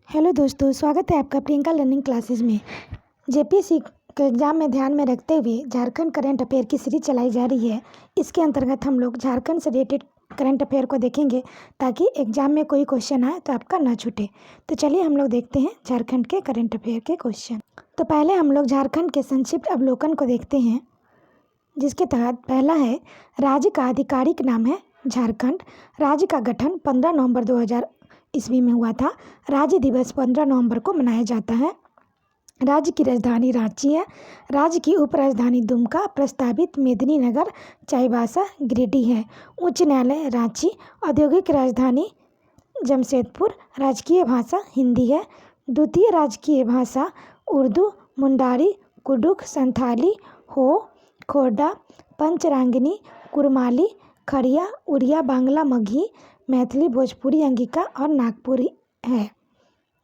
Hello दोस्तों, स्वागत है आपका प्रियंका लर्निंग क्लासेस में। जेपीएससी के एग्ज़ाम में ध्यान में रखते हुए झारखंड करंट अफेयर की सीरीज चलाई जा रही है। इसके अंतर्गत हम लोग झारखंड से रिलेटेड करंट अफेयर को देखेंगे ताकि एग्ज़ाम में कोई क्वेश्चन आए तो आपका ना छूटे। तो चलिए हम लोग देखते हैं झारखंड के करंट अफेयर के क्वेश्चन। तो पहले हम लोग झारखंड के संक्षिप्त अवलोकन को देखते हैं, जिसके तहत पहला है राज्य का आधिकारिक नाम है झारखंड। राज्य का गठन 15 नवंबर 2000 ईस्वी में हुआ था। राज्य दिवस 15 नवंबर को मनाया जाता है। राज्य की राजधानी रांची है। राज्य की उपराजधानी दुमका, प्रस्तावित मेदिनीनगर, चाईबासा, गिरिडीह है। उच्च न्यायालय रांची। औद्योगिक राजधानी जमशेदपुर। राजकीय भाषा हिंदी है। द्वितीय राजकीय भाषा उर्दू, मुंडारी, कुडुख, संथाली, हो, खोरडा, पंचरांगिनी, कुरमाली, खड़िया, उड़िया, बांग्ला, मगही, मैथिली, भोजपुरी, अंगिका और नागपुरी है।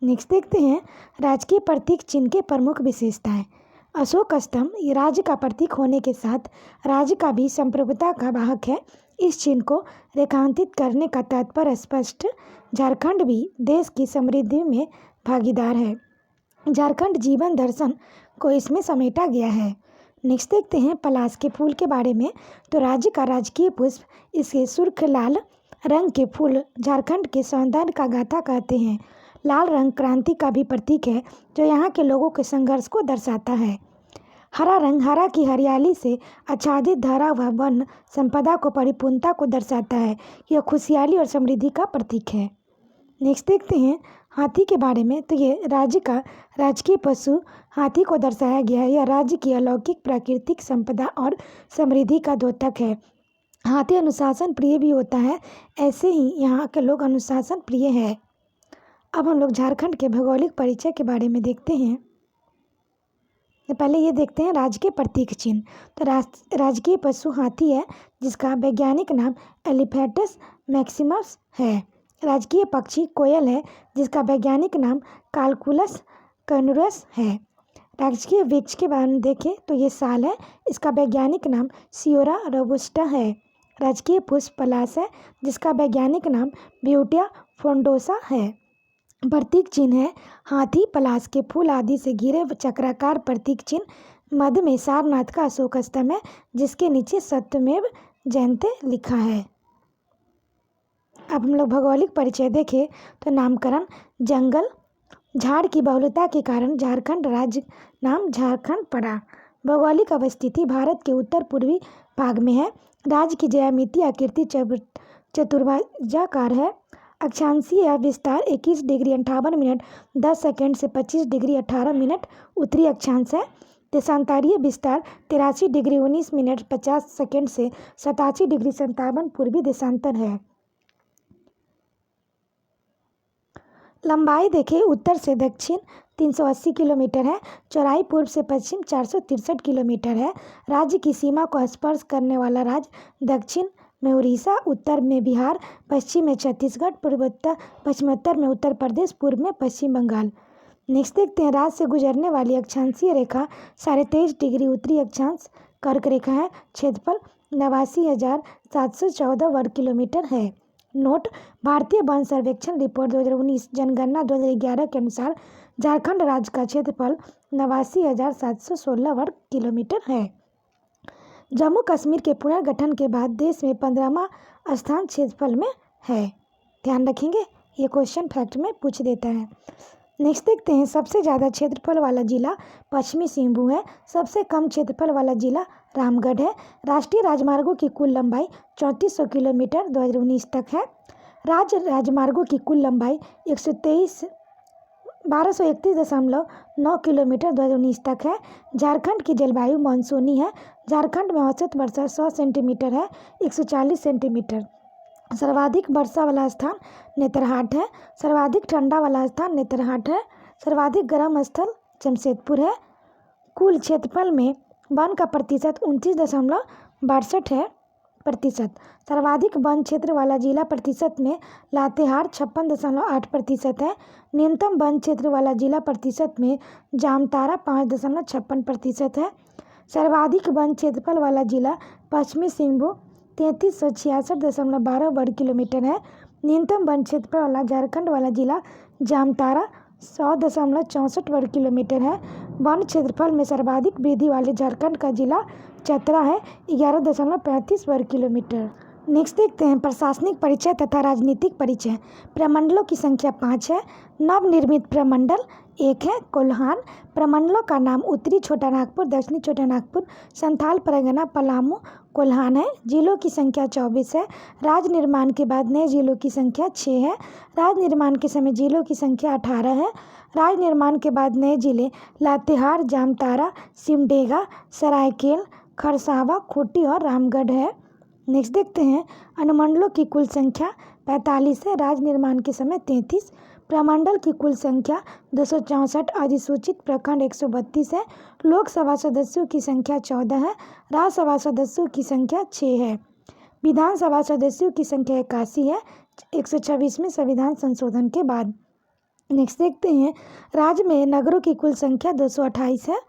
नेक्स्ट देखते हैं राजकीय प्रतीक चिन्ह के प्रमुख विशेषताएं। अशोक स्तंभ ये राज्य का प्रतीक होने के साथ राज्य का भी संप्रभुता का वाहक है। इस चिन्ह को रेखांकित करने का तात्पर्य स्पष्ट, झारखंड भी देश की समृद्धि में भागीदार है। झारखंड जीवन दर्शन को इसमें समेटा गया है। नेक्स्ट देखते हैं पलाश के फूल के बारे में। तो राज्य का राजकीय पुष्प इसके सुर्ख लाल रंग के फूल झारखंड के सौंदर्य का गाथा कहते हैं। लाल रंग क्रांति का भी प्रतीक है, जो यहाँ के लोगों के संघर्ष को दर्शाता है। हरा रंग हरा की हरियाली से आच्छादित धारा व वन संपदा को परिपूर्णता को दर्शाता है। यह खुशहाली और समृद्धि का प्रतीक है। नेक्स्ट देखते हैं हाथी के बारे में। तो ये राज्य का राजकीय पशु हाथी को दर्शाया गया है। यह राज्य की अलौकिक प्राकृतिक संपदा और समृद्धि का द्योतक है। हाथी अनुशासन प्रिय भी होता है, ऐसे ही यहाँ के लोग अनुशासन प्रिय है। अब हम लोग झारखंड के भौगोलिक परिचय के बारे में देखते हैं। तो पहले ये देखते हैं राज्य के प्रतीक चिन्ह। तो राजकीय पशु हाथी है, जिसका वैज्ञानिक नाम एलिफेटस मैक्सिमस है। राजकीय पक्षी कोयल है, जिसका वैज्ञानिक नाम कालकुलस कैनुरस है। राजकीय वृक्ष के बारे में देखें तो ये साल है, इसका वैज्ञानिक नाम सियोरा रोबस्टा है। राजकीय पुष्प पलाश है, जिसका वैज्ञानिक नाम ब्यूटिया फ्रोंडोसा है। प्रतीक चिन्ह है हाथी, पलाश के फूल आदि से घिरे चक्राकार प्रतीक चिन्ह। मध्य में सारनाथ का अशोक स्तंभ है, जिसके नीचे सत्यमेव जयते लिखा है। अब हम लोग भौगोलिक परिचय देखें तो नामकरण जंगल झाड़ की बहुलता के कारण झारखंड राज्य नाम झारखंड पड़ा। भौगोलिक अवस्थिति भारत के उत्तर पूर्वी भाग में है। राज्य की ज्यामितीय आकृति चतुर्भुजाकार है। अक्षांशीय विस्तार 21 डिग्री 58 मिनट 10 सेकंड से 25 डिग्री 18 मिनट उत्तरी अक्षांश है। देशांतरीय विस्तार 83 डिग्री 19 मिनट 50 सेकंड से 87 डिग्री 57 पूर्वी देशांतर है। लंबाई देखें उत्तर से दक्षिण 380 किलोमीटर है। चौड़ाई पूर्व से पश्चिम 463 किलोमीटर है। राज्य की सीमा को स्पर्श करने वाला राज्य दक्षिण में उड़ीसा, उत्तर में बिहार, पश्चिम में छत्तीसगढ़, पश्चिमोत्तर में उत्तर प्रदेश, पूर्व में पश्चिम बंगाल। नेक्स्ट देखते हैं राज्य से गुजरने वाली अक्षांशीय रेखा 23.5 डिग्री उत्तरी अक्षांश कर्क रेखा है। क्षेत्रफल 89,714 वर्ग किलोमीटर है। नोट: भारतीय वन सर्वेक्षण रिपोर्ट 2019 जनगणना 2011 के अनुसार झारखंड राज्य का क्षेत्रफल 89,716 वर्ग किलोमीटर है। जम्मू कश्मीर के पुनर्गठन के बाद देश में 15वां स्थान क्षेत्रफल में है। ध्यान रखेंगे, ये क्वेश्चन फैक्ट में पूछ देता है। नेक्स्ट देखते हैं सबसे ज़्यादा क्षेत्रफल वाला जिला पश्चिमी सिंहभूम है। सबसे कम क्षेत्रफल वाला जिला रामगढ़ है। राष्ट्रीय राजमार्गों की कुल लंबाई 3400 किलोमीटर 2019 तक है। राज्य राजमार्गों की कुल लंबाई 1231.9 किलोमीटर 2019 तक है। झारखंड की जलवायु मानसूनी है। झारखंड में औसत वर्षा 100 सेंटीमीटर है, 140 सेंटीमीटर। सर्वाधिक वर्षा वाला स्थान नेतरहाट है। सर्वाधिक ठंडा वाला स्थान नेतरहाट है। सर्वाधिक गर्म स्थल जमशेदपुर है। कुल क्षेत्रफल में वन का प्रतिशत 29.62 है प्रतिशत। सर्वाधिक वन क्षेत्र वाला जिला प्रतिशत में लातेहार 56.8% है। न्यूनतम वन क्षेत्र वाला जिला प्रतिशत में जामतारा 5.56% है। सर्वाधिक वन क्षेत्रफल वाला जिला पश्चिमी सिंहभूम 3366.12 वर्ग किलोमीटर है। न्यूनतम वन क्षेत्रफल वाला झारखंड वाला जिला जामतारा 100.64 वर्ग किलोमीटर है। वन क्षेत्रफल में सर्वाधिक वृद्धि वाले झारखंड का जिला चतरा है, 11.35 वर्ग किलोमीटर। नेक्स्ट देखते हैं प्रशासनिक परिचय तथा राजनीतिक परिचय। प्रमंडलों की संख्या 5 है। नवनिर्मित प्रमंडल 1 है, कोल्हान। प्रमंडलों का नाम उत्तरी छोटा नागपुर, दक्षिणी छोटा नागपुर, संथाल परगना, पलामू, कोल्हान है। जिलों की संख्या 24 है। राज्य निर्माण के बाद नए जिलों की संख्या 6 है। राज्य निर्माण के समय जिलों की संख्या 18 है। राज्य निर्माण के बाद नए जिले लातेहार, जामताड़ा, सिमडेगा, सरायकेला, खरसावा, खूंटी और रामगढ़ है। नेक्स्ट देखते हैं अनुमंडलों की कुल संख्या 45 है। राज्य निर्माण के समय 33। प्रमंडल की कुल संख्या 264। अधिसूचित प्रखंड 132 है। लोकसभा सदस्यों की संख्या 14 है। राज्यसभा सदस्यों की संख्या 6 है। विधानसभा सदस्यों की संख्या 81 है, 126वें संविधान संशोधन के बाद। नेक्स्ट देखते हैं राज्य में नगरों की कुल संख्या 228 है।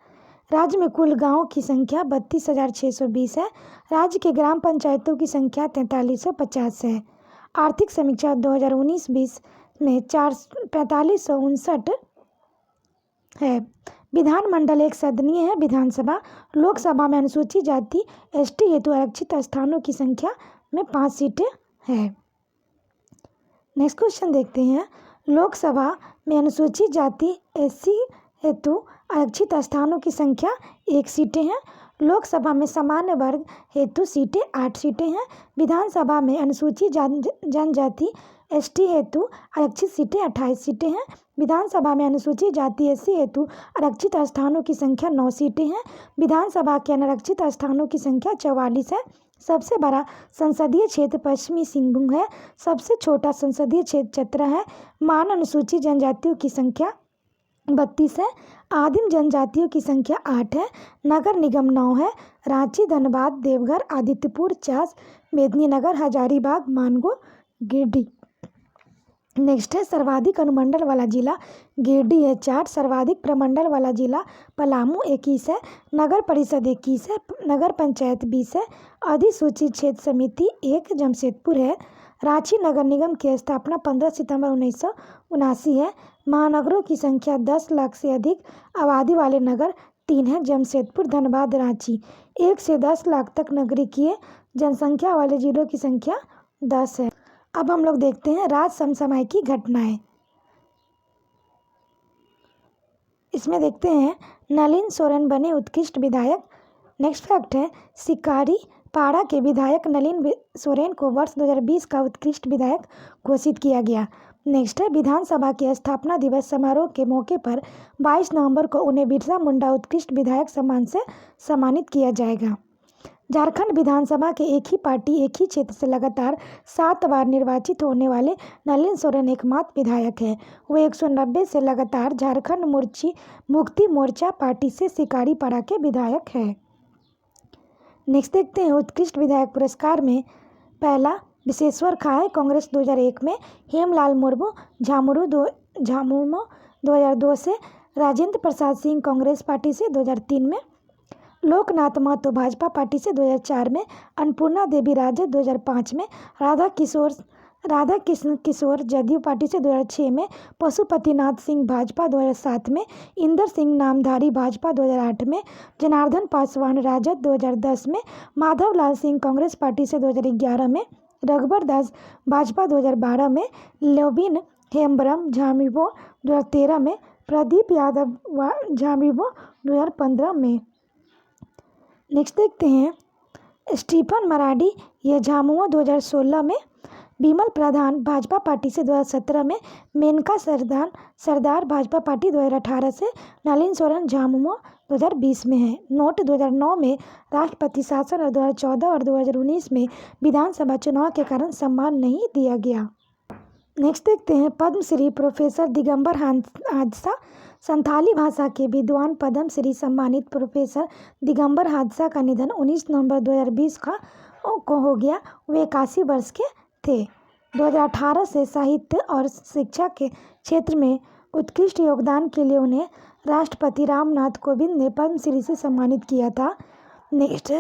राज्य में कुल गांवों की संख्या 32,620 है। राज्य के ग्राम पंचायतों की संख्या 4350 है। आर्थिक समीक्षा 2019-20 में 4559 है। विधानमंडल एक सदनीय है। विधानसभा लोकसभा में अनुसूचित जाति एसटी हेतु आरक्षित स्थानों की संख्या में 5 सीटें हैं। नेक्स्ट क्वेश्चन देखते हैं लोकसभा में अनुसूचित जाति एससी हेतु आरक्षित स्थानों की संख्या 1 सीटें हैं। लोकसभा में सामान्य वर्ग हेतु सीटें 8 सीटें हैं। विधानसभा में अनुसूचित जनजाति एसटी हेतु आरक्षित सीटें 28 सीटें हैं। विधानसभा में अनुसूचित जाति एससी हेतु आरक्षित स्थानों की संख्या 9 सीटें हैं। विधानसभा के अनारक्षित स्थानों की संख्या 44 है। सबसे बड़ा संसदीय क्षेत्र पश्चिमी सिंहभूम है। सबसे छोटा संसदीय क्षेत्र चतरा है। मान अनुसूचित जनजातियों की संख्या 32 है। आदिम जनजातियों की संख्या 8 है। नगर निगम 9 है। रांची, धनबाद, देवघर, आदित्यपुर, चास, मेदिनीनगर, हजारीबाग, मानगो, गिरिडीह। नेक्स्ट है सर्वाधिक अनुमंडल वाला जिला गिरिडीह है 4। सर्वाधिक प्रमंडल वाला जिला पलामू 21 है। नगर परिषद 21 है। नगर पंचायत 20 है। अधिसूचित क्षेत्र समिति 1 जमशेदपुर है। रांची नगर निगम की स्थापना 15 सितंबर 1979 है। महानगरों की संख्या 10 लाख से अधिक आबादी वाले नगर 3 हैं, जमशेदपुर, धनबाद, रांची। 1 से 10 लाख तक नागरिकीय जनसंख्या वाले जिलों की संख्या 10 है। अब हम लोग देखते हैं राज समसामयिक घटनाएं। इसमें देखते हैं नलिन सोरेन बने उत्कृष्ट विधायक। नेक्स्ट फैक्ट है सिकारी पाड़ा के विधायक नलिन सोरेन को वर्ष 2020 का उत्कृष्ट विधायक घोषित किया गया। नेक्स्ट है विधानसभा के स्थापना दिवस समारोह के मौके पर 22 नवंबर को उन्हें बिरसा मुंडा उत्कृष्ट विधायक सम्मान से सम्मानित किया जाएगा। झारखंड विधानसभा के एक ही पार्टी एक ही क्षेत्र से लगातार 7 बार निर्वाचित होने वाले नलिन सोरेन एकमात्र विधायक है। वे 190 से लगातार झारखंड मुक्ति मोर्चा पार्टी से सिकारी पाड़ा के विधायक है। नेक्स्ट देखते हैं उत्कृष्ट विधायक पुरस्कार में पहला विश्वेश्वर खाए कांग्रेस 2001 में, हेमलाल मुर्मू झामुमो 2002 से, राजेंद्र प्रसाद सिंह कांग्रेस पार्टी से 2003 में, लोकनाथ महतो भाजपा पार्टी से 2004 में, अन्नपूर्णा देवी राजद 2005 में, राधा कृष्ण किशोर जदयू पार्टी से 2006 में, पशुपतिनाथ सिंह भाजपा 2007 में, इंदर सिंह नामधारी भाजपा 2008 में, जनार्दन पासवान राजद 2010 में, माधवलाल सिंह कांग्रेस पार्टी से 2011 में, रघुबर दास भाजपा 2012 में, लोबिन हेम्ब्रम झामुमो 2013 में, प्रदीप यादव झामुमो 2015 में। नेक्स्ट देखते हैं स्टीफन मराडी ये झामुमो 2016 में, बिमल प्रधान भाजपा पार्टी से 2017 में, मेनका सरदार भाजपा पार्टी 2018 से, नलिन सोरेन झामुमो 2020 में है। नोट 2009 में राष्ट्रपति शासन और 2014 और 2019 में विधानसभा चुनाव के कारण सम्मान नहीं दिया गया। नेक्स्ट देखते हैं पद्मश्री प्रोफेसर दिगंबर हादसा। संथाली भाषा के विद्वान पद्मश्री सम्मानित प्रोफेसर दिगंबर हादसा का निधन 19 नवंबर 2020 को हो गया। वे 81 वर्ष के थे। 2018 से साहित्य और शिक्षा के क्षेत्र में उत्कृष्ट योगदान के लिए उन्हें राष्ट्रपति रामनाथ कोविंद ने पद्मश्री से सम्मानित किया था। नेक्स्ट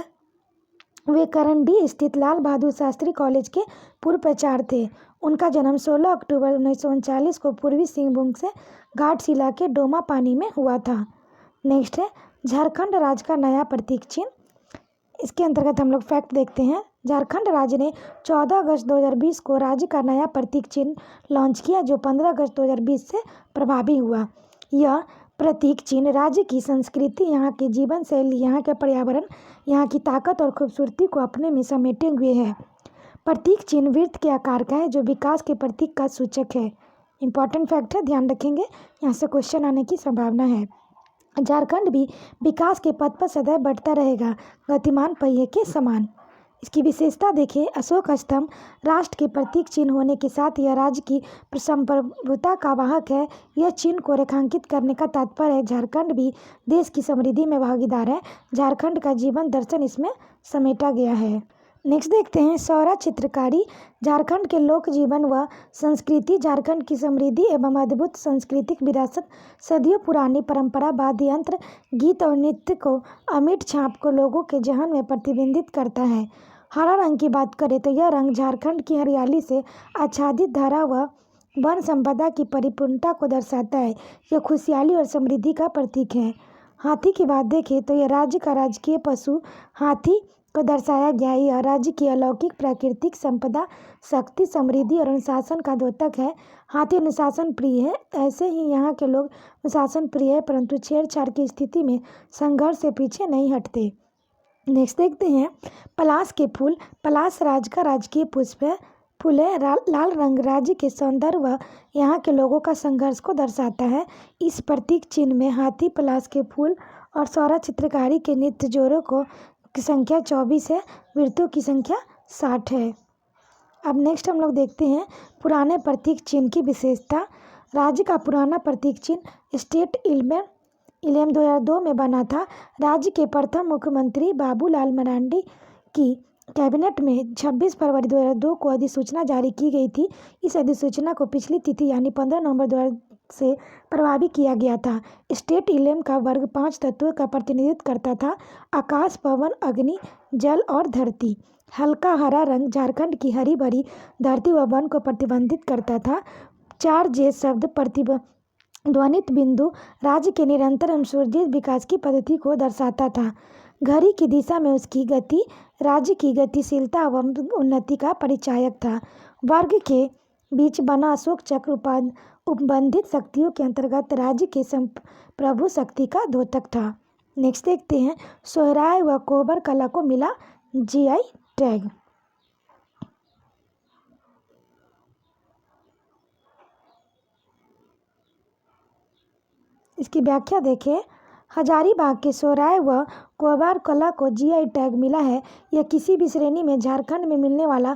वे करंडी स्थित लाल बहादुर शास्त्री कॉलेज के पूर्व प्राचार्य थे। उनका जन्म 16 अक्टूबर 1939 को पूर्वी सिंहभूम से घाटशिला के डोमा पानी में हुआ था। नेक्स्ट है झारखंड राज्य का नया प्रतीक चिन्ह। इसके अंतर्गत हम लोग फैक्ट देखते हैं। झारखंड राज्य ने 14 अगस्त 2020 को राज्य का नया प्रतीक चिन्ह लॉन्च किया, जो 15 अगस्त 2020 से प्रभावी हुआ। यह प्रतीक चिन्ह राज्य की संस्कृति, यहाँ की जीवन शैली, यहाँ के पर्यावरण, यहाँ की ताकत और खूबसूरती को अपने में समेटे हुए है। प्रतीक चिन्ह वृत्त के आकार का है, जो विकास के प्रतीक का सूचक है। इंपॉर्टेंट फैक्ट है, ध्यान रखेंगे, यहाँ से क्वेश्चन आने की संभावना है। झारखंड भी विकास के पथ पर सदैव बढ़ता रहेगा, गतिमान पहिए के समान। इसकी विशेषता देखिए, अशोक स्तंभ राष्ट्र के प्रतीक चिन्ह होने के साथ यह राज्य की संप्रभुता का वाहक है। यह चिन्ह को रेखांकित करने का तात्पर्य है झारखंड भी देश की समृद्धि में भागीदार है। झारखंड का जीवन दर्शन इसमें समेटा गया है। नेक्स्ट देखते हैं सौरा चित्रकारी। झारखंड के लोक जीवन व संस्कृति। झारखंड की समृद्धि एवं अद्भुत सांस्कृतिक विरासत सदियों पुरानी परंपरा, वाद्य यंत्र, गीत और नृत्य को अमिट छाप को लोगों के जहन में प्रतिबिंबित करता है। हरा रंग की बात करें तो यह रंग झारखंड की हरियाली से आच्छादित धारा व वन संपदा की परिपूर्णता को दर्शाता है। यह खुशहाली और समृद्धि का प्रतीक है। हाथी की बात देखें तो यह राज्य का राजकीय पशु हाथी को दर्शाया गया है। यह राज्य की अलौकिक प्राकृतिक संपदा, शक्ति, समृद्धि और अनुशासन का द्योतक है। हाथी अनुशासन प्रिय है। ऐसे ही यहाँ के लोग अनुशासन प्रिय है, परंतु छेड़छाड़ की स्थिति में संघर्ष से पीछे नहीं हटते। नेक्स्ट देखते हैं पलाश के फूल। पलाश राज्य का राजकीय पुष्प है। फूल है लाल रंग राज्य के सौंदर्य व यहाँ के लोगों का संघर्ष को दर्शाता है। इस प्रतीक चिन्ह में हाथी, पलाश के फूल और सौरा चित्रकारी के नृत्य जोड़ों की संख्या 24 है, वृत्तों की संख्या 60 है। अब नेक्स्ट हम लोग देखते हैं पुराने प्रतीक चिन्ह की विशेषता। राज्य का पुराना प्रतीक चिन्ह स्टेट 2002 में बना था। राज्य के प्रथम मुख्यमंत्री बाबूलाल मरांडी की कैबिनेट में 26 फरवरी 2002 को अधिसूचना जारी की गई थी। इस अधिसूचना को पिछली तिथि यानी 15 नवंबर 2000 से प्रभावी किया गया था। स्टेट इलेम का वर्ग 5 तत्वों का प्रतिनिधित्व करता था: आकाश, पवन, अग्नि, जल और धरती। हल्का हरा रंग झारखंड की हरी भरी धरती व वन को प्रतिबंधित करता था। 4J शब्द प्रतिध्वनित बिंदु राज्य के निरंतर एवं सुदृढ़ विकास की पद्धति को दर्शाता था। घड़ी की दिशा में उसकी गति राज्य की गतिशीलता एवं उन्नति का परिचायक था। वर्ग के बीच बना अशोक चक्र उपबंधित शक्तियों के अंतर्गत राज्य के प्रभु शक्ति का द्योतक था। नेक्स्ट देखते हैं सोहराय व कोहबर कला को मिला GI टैग। इसकी व्याख्या देखें। हजारीबाग के सोहराय व कोहबर कला को GI टैग मिला है। यह किसी भी श्रेणी में झारखंड में मिलने वाला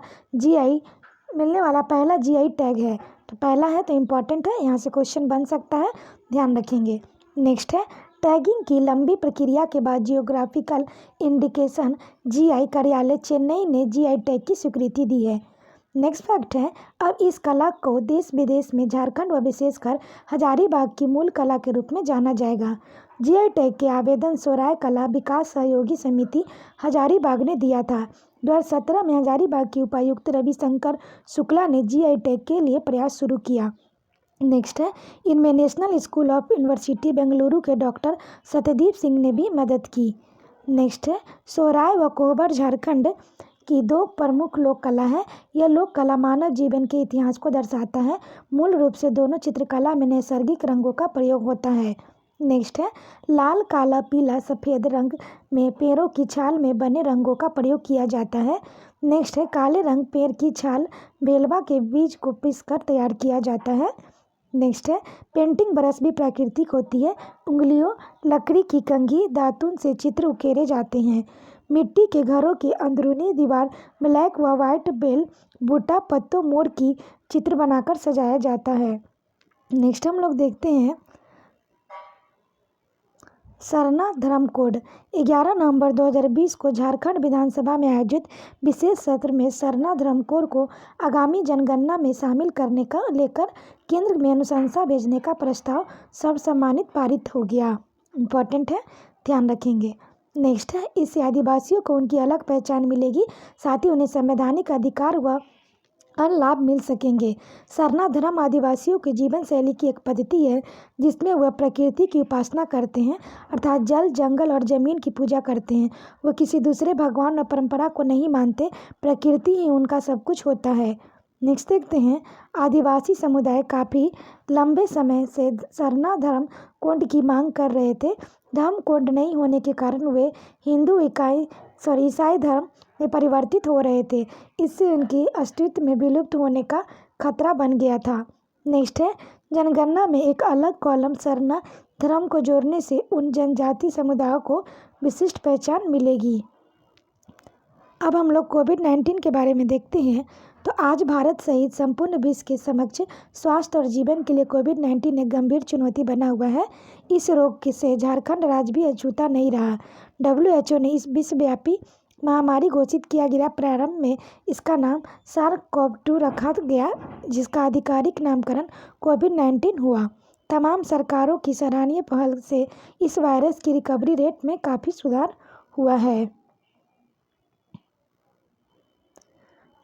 पहला GI टैग है। तो पहला है तो इम्पॉर्टेंट है, यहाँ से क्वेश्चन बन सकता है, ध्यान रखेंगे। नेक्स्ट है टैगिंग की लंबी प्रक्रिया के बाद जियोग्राफिकल इंडिकेशन GI कार्यालय चेन्नई ने GI टैग की स्वीकृति दी है। नेक्स्ट फैक्ट है अब इस कला को देश विदेश में झारखंड व विशेषकर हजारीबाग की मूल कला के रूप में जाना जाएगा। GI टैग के आवेदन सोहराय कला विकास सहयोगी समिति हजारीबाग ने दिया था। 2017 में हजारीबाग के उपायुक्त रविशंकर शुक्ला ने GI टैग के लिए प्रयास शुरू किया। नेक्स्ट है इनमें national school of university Bengaluru के डॉक्टर सत्यदीप सिंह ने भी मदद की। नेक्स्ट है सोहराय व कोहबर झारखंड की 2 प्रमुख लोक कला है। यह लोक कला मानव जीवन के इतिहास को दर्शाता है। मूल रूप से दोनों चित्रकला में नैसर्गिक रंगों का प्रयोग होता है। नेक्स्ट है लाल, काला, पीला, सफ़ेद रंग में पेड़ों की छाल में बने रंगों का प्रयोग किया जाता है। नेक्स्ट है काले रंग पेड़ की छाल बेलवा के बीज को पीसकर तैयार किया जाता है। नेक्स्ट है पेंटिंग ब्रश भी प्राकृतिक होती है। उंगलियों, लकड़ी की कंघी, दातुन से चित्र उकेरे जाते हैं। मिट्टी के घरों की अंदरूनी दीवार ब्लैक व वाइट बेल, बूटा, पत्तों, मोर की चित्र बनाकर सजाया जाता है। नेक्स्ट हम लोग देखते हैं सरना धर्म कोड। 11 नवंबर 2020 को झारखंड विधानसभा में आयोजित विशेष सत्र में सरना धर्म कोड को आगामी जनगणना में शामिल करने का लेकर केंद्र में अनुशंसा भेजने का प्रस्ताव सर्वसम्मति पारित हो गया। इम्पॉर्टेंट है, ध्यान रखेंगे। नेक्स्ट है, इससे आदिवासियों को उनकी अलग पहचान मिलेगी, साथ ही उन्हें संवैधानिक अधिकार व अन्य लाभ मिल सकेंगे। सरना धर्म आदिवासियों की जीवन शैली की एक पद्धति है जिसमें वह प्रकृति की उपासना करते हैं, अर्थात जल, जंगल और जमीन की पूजा करते हैं। वह किसी दूसरे भगवान और परंपरा को नहीं मानते, प्रकृति ही उनका सब कुछ होता है। नेक्स्ट देखते हैं, आदिवासी समुदाय काफ़ी लंबे समय से सरना धर्म कोड की मांग कर रहे थे। धर्म कोड नहीं होने के कारण वे ईसाई धर्म में परिवर्तित हो रहे थे। इससे उनकी अस्तित्व में विलुप्त होने का खतरा बन गया था। नेक्स्ट है, जनगणना में एक अलग कॉलम सरना धर्म को जोड़ने से उन जनजाति समुदायों को विशिष्ट पहचान मिलेगी। अब हम लोग कोविड-19 के बारे में देखते हैं। तो आज भारत सहित संपूर्ण विश्व के समक्ष स्वास्थ्य और जीवन के लिए कोविड-19 एक गंभीर चुनौती बना हुआ है। इस रोग से झारखंड राज्य भी अछूता नहीं रहा। WHO ने इस विश्वव्यापी महामारी घोषित किया गया। प्रारंभ में इसका नाम SARS-CoV-2 रखा गया, जिसका आधिकारिक नामकरण कोविड-19 हुआ। तमाम सरकारों की सराहनीय पहल से इस वायरस की रिकवरी रेट में काफ़ी सुधार हुआ है।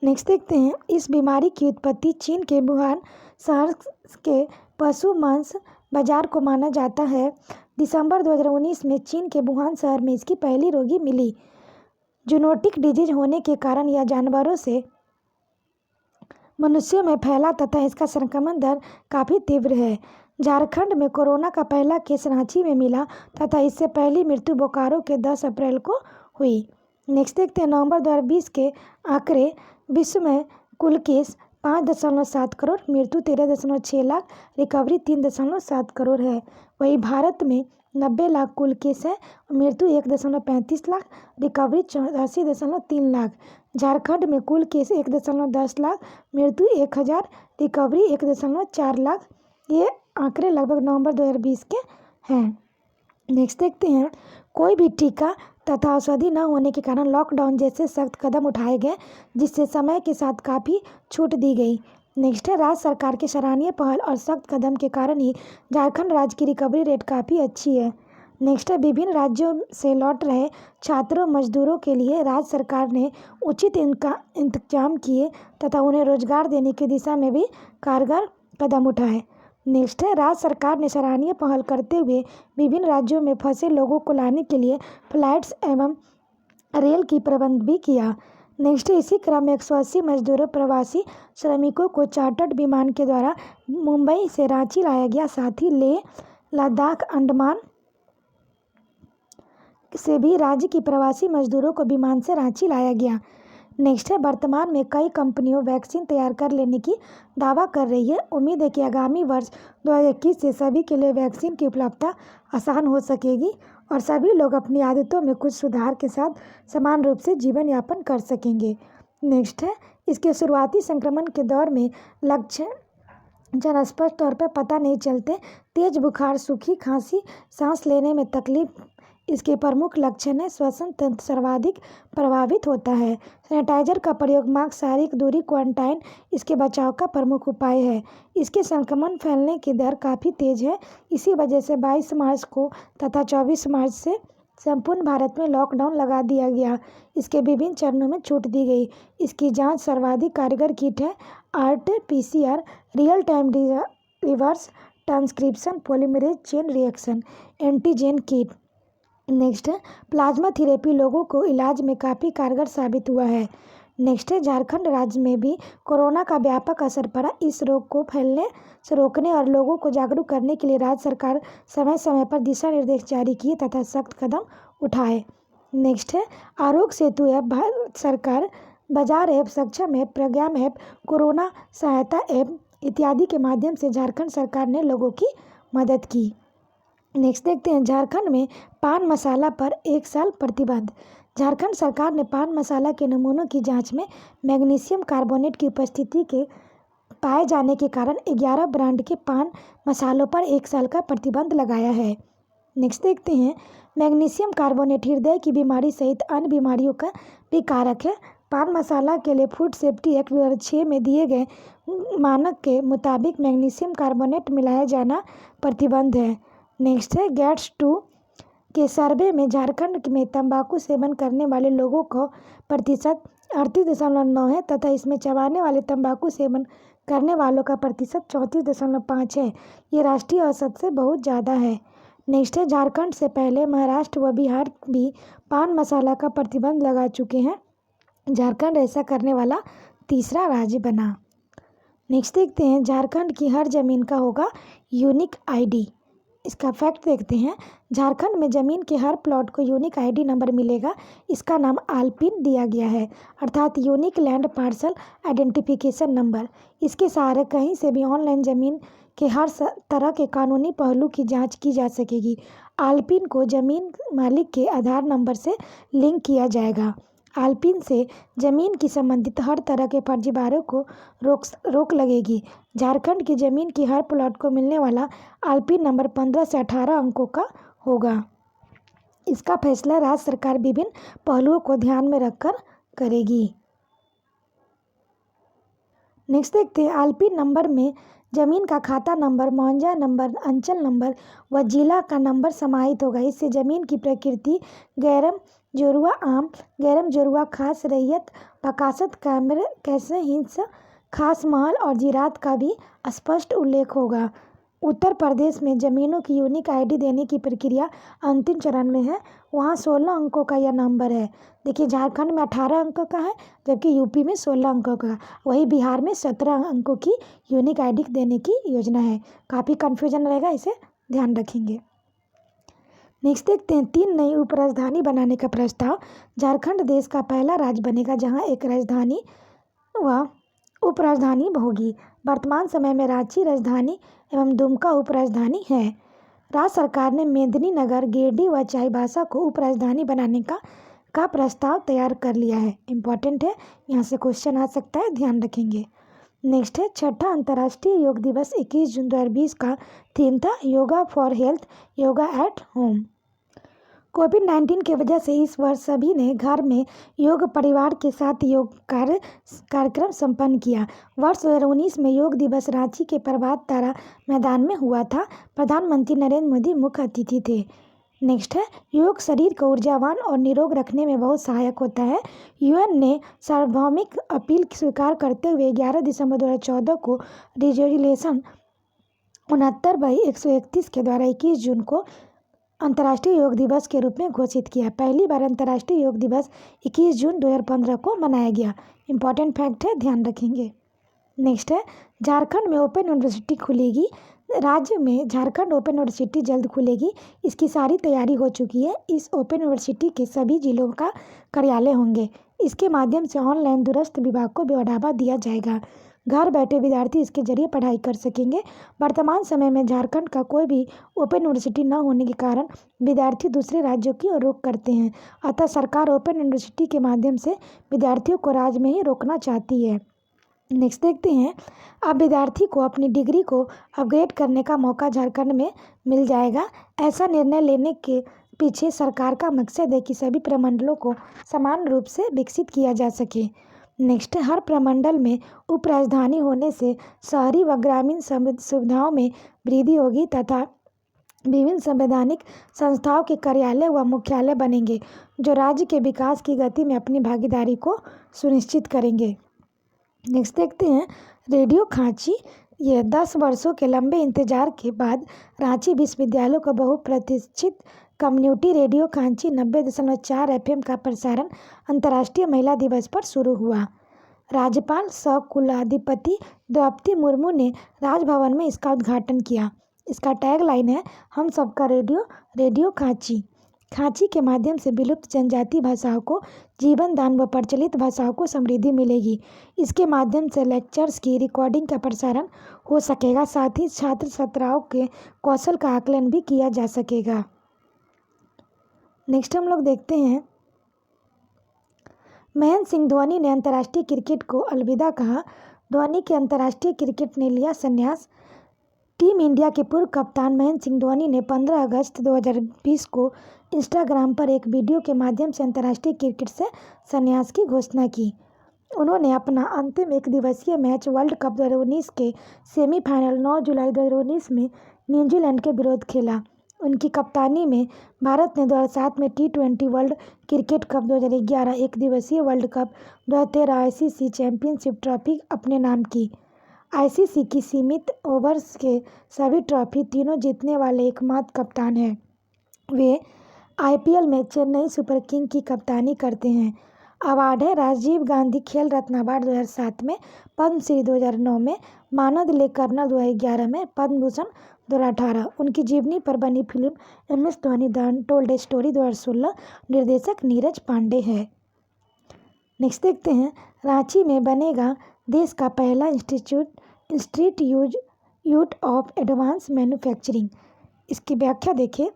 नेक्स्ट देखते हैं, इस बीमारी की उत्पत्ति चीन के वुहान शहर के पशु मांस बाजार को माना जाता है। दिसंबर 2019 में चीन के वुहान शहर में इसकी पहली रोगी मिली। जूनोटिक डिजीज होने के कारण यह जानवरों से मनुष्यों में फैला तथा इसका संक्रमण दर काफ़ी तीव्र है। झारखंड में कोरोना का पहला केस रांची में मिला तथा इससे पहली मृत्यु बोकारो के 10 अप्रैल को हुई। नेक्स्ट देखते हैं, नवंबर 2020 के आंकड़े। विश्व में कुल केस 5.7 करोड़, मृत्यु 13.6 लाख, रिकवरी 3.7 करोड़ है। वहीं भारत में 90 लाख कुल केस है, मृत्यु 1.35 लाख, रिकवरी 84.3 लाख। झारखंड में कुल केस 1.10 लाख, मृत्यु 1000, रिकवरी 1.4 लाख। ये आंकड़े लगभग नवंबर 2020 के हैं। नेक्स्ट देखते हैं, कोई भी टीका तथा औषधि न होने के कारण लॉकडाउन जैसे सख्त कदम उठाए गए, जिससे समय के साथ काफ़ी छूट दी गई। नेक्स्ट है, राज्य सरकार की सराहनीय पहल और सख्त कदम के कारण ही झारखंड राज्य की रिकवरी रेट काफ़ी अच्छी है। नेक्स्ट है, विभिन्न राज्यों से लौट रहे छात्रों मजदूरों के लिए राज्य सरकार ने उचित इंतजाम किए तथा उन्हें रोजगार देने की दिशा में भी कारगर कदम उठाए। नेक्स्ट है, राज्य सरकार ने सराहनीय पहल करते हुए विभिन्न राज्यों में फंसे लोगों को लाने के लिए फ्लाइट्स एवं रेल की प्रबंध भी किया। नेक्स्ट है, इसी क्रम में 180 मजदूरों प्रवासी श्रमिकों को चार्टर्ड विमान के द्वारा मुंबई से रांची लाया गया। साथ ही लेह, लद्दाख, अंडमान से भी राज्य की प्रवासी मजदूरों को विमान से रांची लाया गया। नेक्स्ट है, वर्तमान में कई कंपनियों वैक्सीन तैयार कर लेने की दावा कर रही है। उम्मीद है कि आगामी वर्ष 2021 से सभी के लिए वैक्सीन की उपलब्धता आसान हो सकेगी और सभी लोग अपनी आदतों में कुछ सुधार के साथ समान रूप से जीवन यापन कर सकेंगे। नेक्स्ट है, इसके शुरुआती संक्रमण के दौर में लक्षण स्पष्ट तौर पर पता नहीं चलते। तेज बुखार, सूखी खांसी, सांस लेने में तकलीफ इसके प्रमुख लक्षण है। श्वसन तंत्र सर्वाधिक प्रभावित होता है। सैनिटाइजर का प्रयोग, मास्क, शारीरिक दूरी, क्वारंटाइन इसके बचाव का प्रमुख उपाय है। इसके संक्रमण फैलने की दर काफ़ी तेज है। इसी वजह से 22 मार्च को तथा 24 मार्च से संपूर्ण भारत में लॉकडाउन लगा दिया गया। इसके विभिन्न चरणों में छूट दी गई। इसकी जांच सर्वाधिक कारगर किट है RT-PCR, real time reverse transcription polymerase chain reaction antigen kit. Next है, प्लाज्मा थेरेपी लोगों को इलाज में काफ़ी कारगर साबित हुआ है। नेक्स्ट है, झारखंड राज्य में भी कोरोना का व्यापक असर पड़ा। इस रोग को फैलने से रोकने और लोगों को जागरूक करने के लिए राज्य सरकार समय समय पर दिशा निर्देश जारी किए तथा सख्त कदम उठाए। नेक्स्ट है, आरोग्य सेतु ऐप, भारत सरकार, बाजार ऐप, सक्षम ऐप, प्रज्ञाम ऐप, कोरोना सहायता ऐप इत्यादि के माध्यम से झारखंड सरकार ने लोगों की मदद की। नेक्स्ट देखते हैं, झारखंड में पान मसाला पर 1 साल प्रतिबंध। झारखंड सरकार ने पान मसाला के नमूनों की जांच में मैग्नीशियम कार्बोनेट की उपस्थिति के पाए जाने के कारण 11 ब्रांड के पान मसालों पर 1 साल का प्रतिबंध लगाया है। नेक्स्ट देखते हैं, मैग्नीशियम कार्बोनेट हृदय की बीमारी सहित अन्य बीमारियों का भी कारक है। पान मसाला के लिए फूड सेफ्टी एक्ट 2006 में दिए गए मानक के मुताबिक मैग्नीशियम कार्बोनेट मिलाया जाना प्रतिबंध है। नेक्स्ट है, गैट्स 2 के सर्वे में झारखंड में तंबाकू सेवन करने वाले लोगों का प्रतिशत 38.9 है तथा इसमें चबाने वाले तंबाकू सेवन करने वालों का प्रतिशत 34.5 है। ये राष्ट्रीय औसत से बहुत ज़्यादा है। नेक्स्ट है, झारखंड से पहले महाराष्ट्र व बिहार भी पान मसाला का प्रतिबंध लगा चुके हैं। झारखंड ऐसा करने वाला तीसरा राज्य बना। नेक्स्ट देखते हैं, झारखंड की हर ज़मीन का होगा यूनिक आईडी। इसका फैक्ट देखते हैं, झारखंड में ज़मीन के हर प्लॉट को यूनिक आईडी नंबर मिलेगा। इसका नाम आलपिन दिया गया है, अर्थात unique land parcel identification number. इसके सहारे कहीं से भी ऑनलाइन ज़मीन के हर तरह के कानूनी पहलू की जांच की जा सकेगी। आलपिन को ज़मीन मालिक के आधार नंबर से लिंक किया जाएगा। आलपिन से ज़मीन की संबंधित हर तरह के फर्जीवाड़ों को रोक लगेगी। झारखंड की ज़मीन की हर प्लॉट को मिलने वाला आलपिन नंबर 15 से 18 अंकों का होगा। इसका फैसला राज्य सरकार विभिन्न पहलुओं को ध्यान में रखकर करेगी। नेक्स्ट देखते हैं, आलपिन नंबर में ज़मीन का खाता नंबर, मुआवजा नंबर, अंचल नंबर व जिला का नंबर समाहित होगा। इससे ज़मीन की प्रकृति, गैरम जोरुआ आम, गैरम जोरुआ खास रैयत, बकासत कैसे हिंस, खास महल और जीरात का भी स्पष्ट उल्लेख होगा। उत्तर प्रदेश में ज़मीनों की यूनिक आईडी देने की प्रक्रिया अंतिम चरण में है। वहाँ 16 अंकों का यह नंबर है। देखिए, झारखंड में 18 अंकों का है, जबकि यूपी में 16 अंकों का। वही बिहार में 17 अंकों की यूनिक आईडी देने की योजना है। काफ़ी कन्फ्यूजन रहेगा, इसे ध्यान रखेंगे। नेक्स्ट देखते हैं, 3 नई उपराजधानी बनाने का प्रस्ताव। झारखंड देश का पहला राज्य बनेगा जहाँ एक राजधानी व उपराजधानी होगी। वर्तमान समय में रांची राजधानी एवं दुमका उपराजधानी है। राज्य सरकार ने मेदिनीनगर, गिरिडीह व चाईबासा को उपराजधानी बनाने का प्रस्ताव तैयार कर लिया है। इम्पॉर्टेंट है, यहाँ से क्वेश्चन आ सकता है, ध्यान रखेंगे। नेक्स्ट है, छठा अंतर्राष्ट्रीय योग दिवस 21 जून 2020 का थीम था yoga for health, yoga at home. कोविड-19 की वजह से इस वर्ष सभी ने घर में योग परिवार के साथ योग कार्यक्रम संपन्न किया। वर्ष 2019 में योग दिवस रांची के प्रभात तारा मैदान में हुआ था। प्रधानमंत्री नरेंद्र मोदी मुख्य अतिथि थे। नेक्स्ट है, योग शरीर को ऊर्जावान और निरोग रखने में बहुत सहायक होता है। यूएन ने सार्वभौमिक अपील स्वीकार करते हुए 11 दिसंबर 2014 को रेजोल्यूशन 69/131 के द्वारा 21 जून को अंतर्राष्ट्रीय योग दिवस के रूप में घोषित किया। पहली बार अंतर्राष्ट्रीय योग दिवस 21 जून 2015 को मनाया गया। इंपॉर्टेंट फैक्ट है, ध्यान रखेंगे। नेक्स्ट है, झारखंड में ओपन यूनिवर्सिटी खुलेगी। राज्य में झारखंड ओपन यूनिवर्सिटी जल्द खुलेगी। इसकी सारी तैयारी हो चुकी है। इस ओपन यूनिवर्सिटी के सभी जिलों का कार्यालय होंगे। इसके माध्यम से ऑनलाइन दूरस्थ विभाग को भी बढ़ावा दिया जाएगा। घर बैठे विद्यार्थी इसके जरिए पढ़ाई कर सकेंगे। वर्तमान समय में झारखंड का कोई भी ओपन यूनिवर्सिटी न होने के कारण विद्यार्थी दूसरे राज्यों की ओर रुख करते हैं। अतः सरकार ओपन यूनिवर्सिटी के माध्यम से विद्यार्थियों को राज्य में ही रोकना चाहती है। नेक्स्ट देखते हैं, अब विद्यार्थी को अपनी डिग्री को अपग्रेड करने का मौका झारखंड में मिल जाएगा। ऐसा निर्णय लेने के पीछे सरकार का मकसद है कि सभी प्रमंडलों को समान रूप से विकसित किया जा सके। नेक्स्ट, हर प्रमंडल में उप राजधानी होने से शहरी व ग्रामीण सुविधाओं में वृद्धि होगी तथा विभिन्न संवैधानिक संस्थाओं के कार्यालय व मुख्यालय बनेंगे, जो राज्य के विकास की गति में अपनी भागीदारी को सुनिश्चित करेंगे। नेक्स्ट देखते हैं, रेडियो खांची। यह 10 वर्षों के लंबे इंतजार के बाद रांची विश्वविद्यालय का बहुप्रतीक्षित कम्युनिटी रेडियो खांची 90.4 FM का प्रसारण अंतर्राष्ट्रीय महिला दिवस पर शुरू हुआ। राज्यपाल सह कुलाधिपति द्रौपदी मुर्मू ने राजभवन में इसका उद्घाटन किया। इसका टैगलाइन है, हम सबका रेडियो, रेडियो खांची। खांची के माध्यम से विलुप्त जनजातीय भाषाओं को जीवन दान व प्रचलित भाषाओं को समृद्धि मिलेगी। इसके माध्यम से लेक्चर्स की रिकॉर्डिंग का प्रसारण हो सकेगा, साथ ही छात्र छात्राओं के कौशल का आकलन भी किया जा सकेगा। नेक्स्ट हम लोग देखते हैं, महेंद्र सिंह धोनी ने अंतर्राष्ट्रीय क्रिकेट को अलविदा कहा। धोनी के अंतर्राष्ट्रीय क्रिकेट ने लिया संन्यास। टीम इंडिया के पूर्व कप्तान महेंद्र सिंह धोनी ने 15 अगस्त 2020 को इंस्टाग्राम पर एक वीडियो के माध्यम से अंतर्राष्ट्रीय क्रिकेट से संन्यास की घोषणा की। उन्होंने अपना अंतिम एक दिवसीय मैच वर्ल्ड कप 2019 के सेमीफाइनल 9 जुलाई 2019 में न्यूजीलैंड के विरुद्ध खेला। उनकी कप्तानी में भारत ने 2007 में T20 वर्ल्ड क्रिकेट कप, 2011 एक दिवसीय world cup, 2013 ICC championship trophy अपने नाम की। आईसीसी की सीमित ओवर्स के सभी ट्रॉफी तीनों जीतने वाले एकमात्र कप्तान हैं। वे आईपीएल में चेन्नई सुपर किंग की कप्तानी करते हैं। अवार्ड है राजीव गांधी खेल रत्न अवार्ड 2007 में, पद्मश्री 2009 में, मानद कर्नल 2011 में, पद्म भूषण 2018। उनकी जीवनी पर बनी film MS Dhoni the untold story 2016, निर्देशक नीरज पांडे है। नेक्स्ट देखते हैं, रांची में बनेगा देश का पहला इंस्टीट्यूट ऑफ एडवांस मैन्युफैक्चरिंग। इसकी व्याख्या देखिए।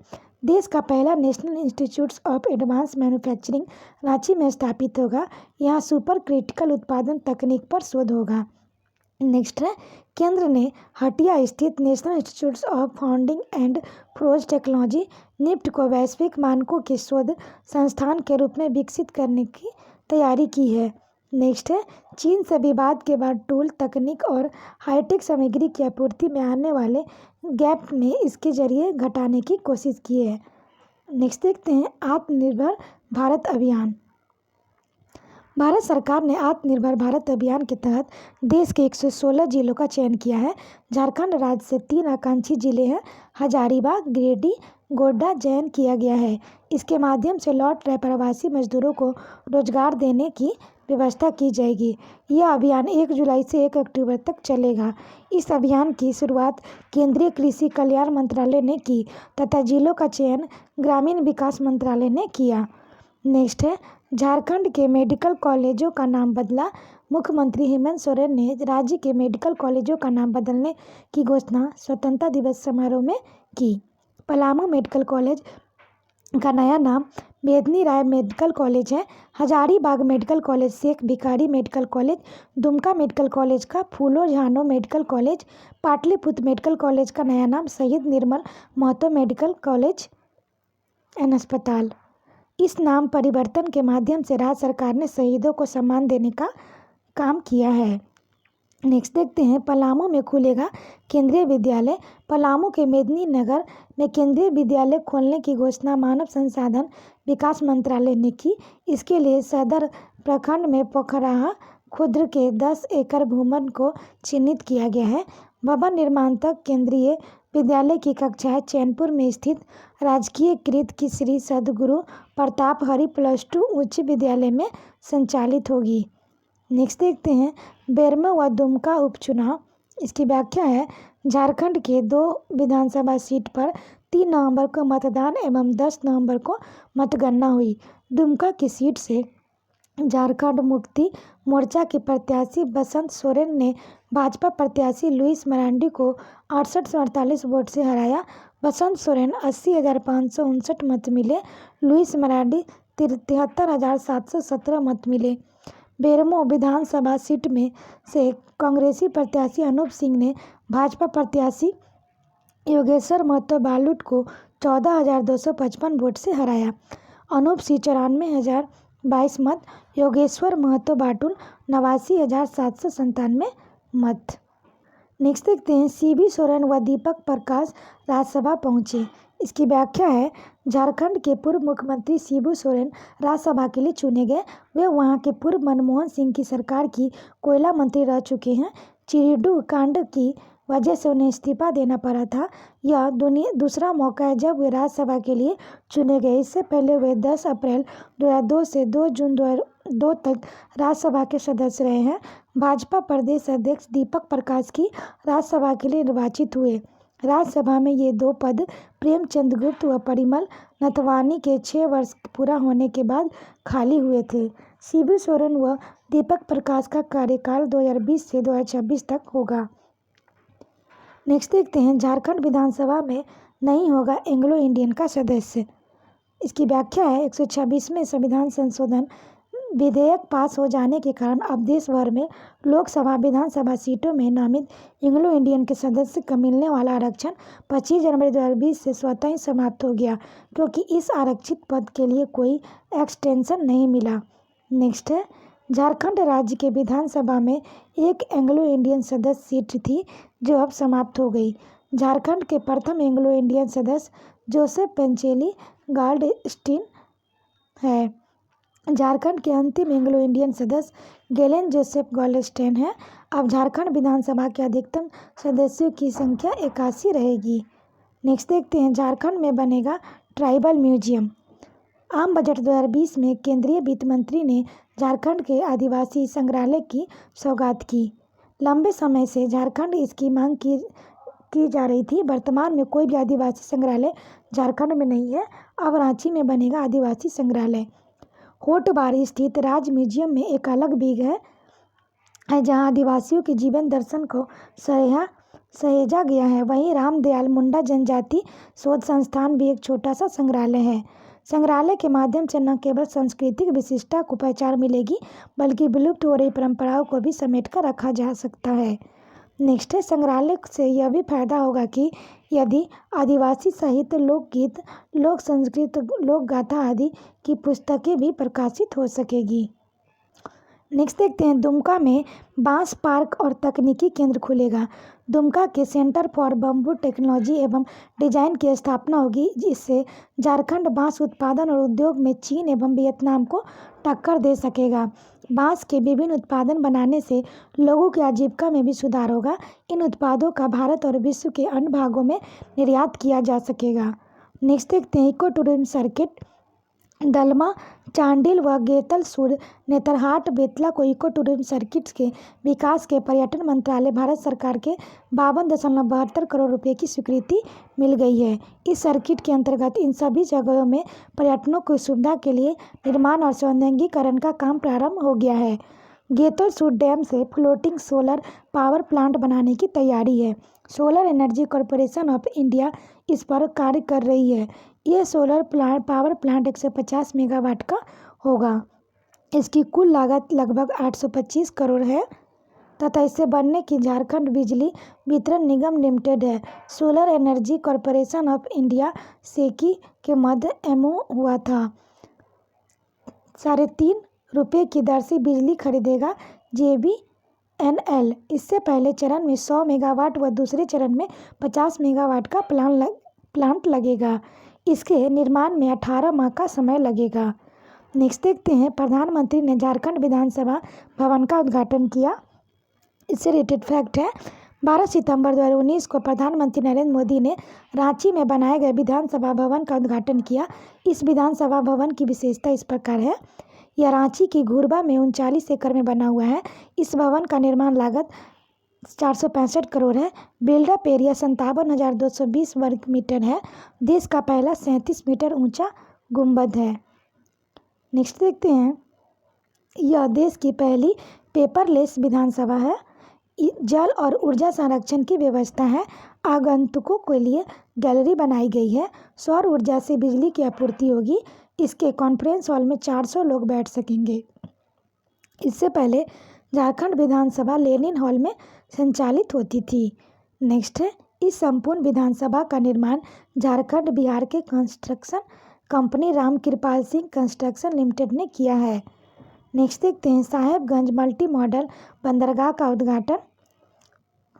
देश का पहला national Institute of advance manufacturing Ranchi में स्थापित होगा। यहाँ सुपर क्रिटिकल उत्पादन तकनीक पर शोध होगा। नेक्स्ट है, केंद्र ने हटिया स्थित National Institute of Foundry and Forge Technology NIFFT को वैश्विक मानकों के शोध संस्थान के रूप में विकसित करने की तैयारी की है। नेक्स्ट है, चीन से विवाद के बाद टूल तकनीक और हाईटेक सामग्री की आपूर्ति में आने वाले गैप में इसके जरिए घटाने की कोशिश की है। नेक्स्ट देखते हैं, आत्मनिर्भर भारत अभियान। भारत सरकार ने आत्मनिर्भर भारत अभियान के तहत देश के 116 जिलों का चयन किया है। झारखंड राज्य से 3 आकांक्षी जिले हैं, हजारीबाग, गिरिडीह, गोड्डा चयन किया गया है। इसके माध्यम से लौट रहे प्रवासी मजदूरों को रोजगार देने की व्यवस्था की जाएगी। यह अभियान 1 जुलाई से 1 अक्टूबर तक चलेगा। इस अभियान की शुरुआत केंद्रीय कृषि कल्याण मंत्रालय ने की तथा जिलों का चयन ग्रामीण विकास मंत्रालय ने किया। नेक्स्ट है, झारखंड के मेडिकल कॉलेजों का नाम बदला। मुख्यमंत्री हेमंत सोरेन ने राज्य के मेडिकल कॉलेजों का नाम बदलने की घोषणा स्वतंत्रता दिवस समारोह में की। पलामू मेडिकल कॉलेज का नया नाम बेदनी राय मेडिकल कॉलेज है। Hazaribagh medical college Sheikh Bhikhari medical college, Dumka medical college का फूलो झानो medical college, Pataliputra medical college का नया नाम शहीद निर्मल महतो मेडिकल कॉलेज एंड अस्पताल। इस नाम परिवर्तन के माध्यम से राज्य सरकार ने शहीदों को सम्मान देने का काम किया है। नेक्स्ट देखते हैं, पलामू में खुलेगा केंद्रीय विद्यालय। पलामू के मेदिनीनगर में केंद्रीय विद्यालय खोलने की घोषणा मानव संसाधन विकास मंत्रालय ने की। इसके लिए सदर प्रखंड में पोखराहा खुर्द के 10 एकड़ भूमि को चिन्हित किया गया है। भवन निर्माण तक केंद्रीय विद्यालय की कक्षाएं चैनपुर में स्थित राजकीयकृत की श्री सद्गुरु प्रताप हरि +2 उच्च विद्यालय में संचालित होगी। नेक्स्ट देखते हैं, बेरमो व दुमका उपचुनाव। इसकी व्याख्या है, झारखंड के 2 विधानसभा सीट पर 3 नवंबर को मतदान एवं 10 नवंबर को मतगणना हुई। दुमका की सीट से झारखंड मुक्ति मोर्चा के प्रत्याशी बसंत सोरेन ने भाजपा प्रत्याशी लुइस मरांडी को 68 से 48 वोट से हराया। बसंत सोरेन 80,559 मत मिले, लुइस मरांडी 73,717 मत मिले। बेरमो विधानसभा सीट में से कांग्रेसी प्रत्याशी अनूप सिंह ने भाजपा प्रत्याशी योगेश्वर महतो बालूट को 14,255 वोट से हराया। अनूप सिंह 94,022 मत, योगेश्वर महतो बाटुल 89,797 मत। नेक्स्ट देखते हैं, सीबी सोरेन व दीपक प्रकाश राज्यसभा पहुंचे। इसकी व्याख्या है, झारखंड के पूर्व मुख्यमंत्री शिबू सोरेन राज्यसभा के लिए चुने गए। वे वहां के पूर्व मनमोहन सिंह की सरकार की कोयला मंत्री रह चुके हैं। चिरिडू कांड की वजह से उन्हें इस्तीफा देना पड़ा था। यह दूसरा मौका है जब वे राज्यसभा के लिए चुने गए। इससे पहले वे 10 अप्रैल 2002 से 2 जून 2002 तक राज्यसभा के सदस्य रहे हैं। भाजपा प्रदेश अध्यक्ष दीपक प्रकाश की राज्यसभा के लिए निर्वाचित हुए। राज्यसभा में ये 2 पद प्रेमचंद गुप्त व परिमल नथवानी के 6 वर्ष पूरा होने के बाद खाली हुए थे। शिबू सोरेन व दीपक प्रकाश का कार्यकाल 2020 से 2026 तक होगा। नेक्स्ट देखते हैं, झारखंड विधानसभा में नहीं होगा एंग्लो इंडियन का सदस्य। इसकी व्याख्या है, 126वें संविधान संशोधन विधेयक पास हो जाने के कारण अब देश भर में लोकसभा विधानसभा सीटों में नामित एंग्लो इंडियन के सदस्य को मिलने वाला आरक्षण 25 जनवरी 2020 से स्वतः ही समाप्त हो गया, क्योंकि इस आरक्षित पद के लिए कोई एक्सटेंशन नहीं मिला। नेक्स्ट है, झारखंड राज्य के विधानसभा में एक एंग्लो इंडियन सदस्य सीट थी जो अब समाप्त हो गई। झारखंड के प्रथम एंग्लो इंडियन सदस्य जोसेफ पेंचेली गाल्डस्टीन है। झारखंड के अंतिम एंग्लो इंडियन सदस्य गैलेन जोसेफ गोल्डस्टेन है। अब झारखंड विधानसभा के अधिकतम सदस्यों की संख्या 81 रहेगी। नेक्स्ट देखते हैं, झारखंड में बनेगा ट्राइबल म्यूजियम। आम बजट 2020 में केंद्रीय वित्त मंत्री ने झारखंड के आदिवासी संग्रहालय की सौगात की। लंबे समय से झारखंड इसकी मांग की जा रही थी। वर्तमान में कोई भी आदिवासी संग्रहालय झारखंड में नहीं है। अब रांची में बनेगा आदिवासी संग्रहालय। होटबार स्थित राज म्यूजियम में एक अलग विंग है जहां आदिवासियों के जीवन दर्शन को सहेजा गया है। वहीं रामदयाल मुंडा जनजाति शोध संस्थान भी एक छोटा सा संग्रहालय है। संग्रहालय के माध्यम से न केवल सांस्कृतिक विशिष्टता को पहचान मिलेगी, बल्कि विलुप्त हो रही परंपराओं को भी समेटकर रखा जा सकता है। नेक्स्ट है, संग्रहालय से यह भी फायदा होगा कि यदि आदिवासी साहित्य, लोकगीत, लोक संस्कृत, लोक गाथा आदि की पुस्तकें भी प्रकाशित हो सकेगी। नेक्स्ट देखते हैं, दुमका में बांस पार्क और तकनीकी केंद्र खुलेगा। दुमका के सेंटर फॉर बम्बू टेक्नोलॉजी एवं डिजाइन की स्थापना होगी, जिससे झारखंड बांस उत्पादन और उद्योग में चीन एवं वियतनाम को टक्कर दे सकेगा। बांस के विभिन्न उत्पादन बनाने से लोगों की आजीविका में भी सुधार होगा। इन उत्पादों का भारत और विश्व के अन्य भागों में निर्यात किया जा सकेगा। नेक्स्ट देखते हैं, इको टूरिज्म सर्किट। दलमा, चांडिल व गेतलसूर नेतरहाट बेतला को इको टूरिज्म सर्किट के विकास के पर्यटन मंत्रालय भारत सरकार के 52.72 करोड़ रुपए की स्वीकृति मिल गई है। इस सर्किट के अंतर्गत इन सभी जगहों में पर्यटकों की सुविधा के लिए निर्माण और सौंदर्यीकरण का काम प्रारंभ हो गया है। गेतलसूर डैम से फ्लोटिंग सोलर पावर प्लांट बनाने की तैयारी है। Solar energy corporation of India इस पर कार्य कर रही है। यह सोलर पावर प्लांट 150 मेगावाट का होगा। इसकी कुल लागत लगभग 825 करोड़ है तथा इसे बनने की झारखंड बिजली वितरण निगम लिमिटेड है। Solar energy corporation of India SECI के मध्य एमओ हुआ था। 3.5 रुपये की दर से बिजली खरीदेगा JBNL। इससे पहले चरण में 100 मेगावाट व दूसरे चरण में 50 मेगावाट का प्लांट लगेगा। इसके निर्माण में 18 माह का समय लगेगा। नेक्स्ट देखते हैं, प्रधानमंत्री ने झारखंड विधानसभा भवन का उद्घाटन किया। इससे रिलेटेड फैक्ट है, 12 सितंबर 2019 को प्रधानमंत्री नरेंद्र मोदी ने रांची में बनाए गए विधानसभा भवन का उद्घाटन किया। इस विधानसभा भवन की विशेषता इस प्रकार है, यह रांची की घुरबा में 39 एकड़ में बना हुआ है। इस भवन का निर्माण लागत 465 करोड़ है। बिल्डअप एरिया 57,220 वर्ग मीटर है। देश का पहला 37 मीटर ऊंचा गुंबद है। नेक्स्ट देखते हैं, यह देश की पहली पेपरलेस विधानसभा है। जल और ऊर्जा संरक्षण की व्यवस्था है। आगंतुकों के लिए गैलरी बनाई गई है। सौर ऊर्जा से बिजली की आपूर्ति होगी। इसके कॉन्फ्रेंस हॉल में 400 लोग बैठ सकेंगे। इससे पहले झारखंड विधानसभा लेनिन हॉल में संचालित होती थी। नेक्स्ट है, इस संपूर्ण विधानसभा का निर्माण झारखंड बिहार के construction company Ram Kripal Singh construction limited ने किया है। नेक्स्ट देखते हैं, साहेबगंज मल्टी मॉडल बंदरगाह का उद्घाटन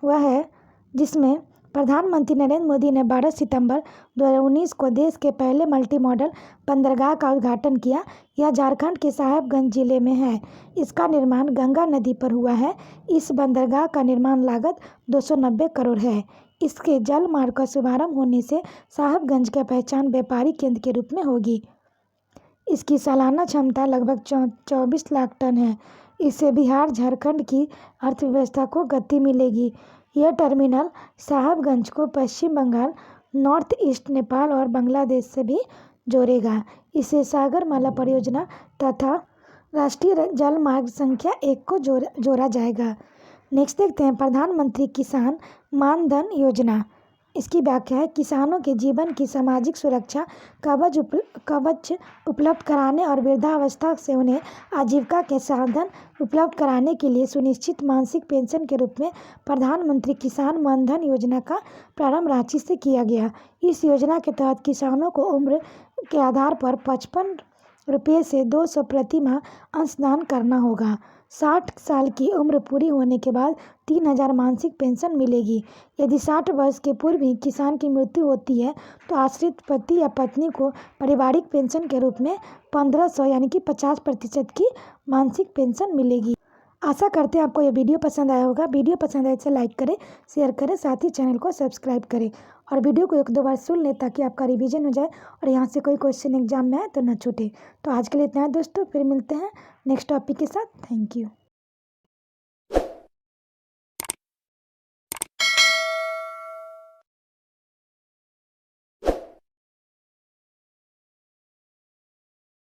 हुआ है, जिसमें प्रधानमंत्री नरेंद्र मोदी ने 12 सितंबर 2019 को देश के पहले मल्टी मॉडल बंदरगाह का उद्घाटन किया। यह झारखंड के साहेबगंज जिले में है। इसका निर्माण गंगा नदी पर हुआ है। इस बंदरगाह का निर्माण लागत 290 करोड़ है। इसके जल मार्ग का शुभारंभ होने से साहेबगंज की पहचान व्यापारी केंद्र के रूप में होगी। इसकी सालाना क्षमता लगभग 24 लाख टन है। इससे बिहार झारखंड की अर्थव्यवस्था को गति मिलेगी। यह टर्मिनल साहेबगंज को पश्चिम बंगाल, नॉर्थ ईस्ट नेपाल और बांग्लादेश से भी जोड़ेगा। इसे सागरमाला परियोजना तथा राष्ट्रीय जल मार्ग संख्या 1 को जोड़ा जाएगा। नेक्स्ट देखते हैं, प्रधानमंत्री किसान मानधन योजना। इसकी व्याख्या है, किसानों के जीवन की सामाजिक सुरक्षा कवच उपलब्ध कराने और वृद्धावस्था से उन्हें आजीविका के साधन उपलब्ध कराने के लिए सुनिश्चित मासिक पेंशन के रूप में प्रधानमंत्री किसान मानधन योजना का प्रारंभ रांची से किया गया। इस योजना के तहत किसानों को उम्र के आधार पर 55 रुपये से 200 प्रति माह अंशदान करना होगा। 60 साल की उम्र पूरी होने के बाद 3,000 मासिक पेंशन मिलेगी। यदि 60 वर्ष के पूर्व ही किसान की मृत्यु होती है तो आश्रित पति या पत्नी को पारिवारिक पेंशन के रूप में 1,500 यानी कि 50% की मासिक पेंशन मिलेगी। आशा करते हैं आपको यह वीडियो पसंद आया होगा। वीडियो पसंद आए तो लाइक करें, शेयर करें, साथ ही चैनल को सब्सक्राइब करें और वीडियो को 1-2 बार सुन लें ताकि आपका रिवीजन हो जाए और यहाँ से कोई क्वेश्चन एग्जाम में आए तो न छूटे। तो आज के लिए इतना है दोस्तों, फिर मिलते हैं नेक्स्ट टॉपिक के साथ। Thank you.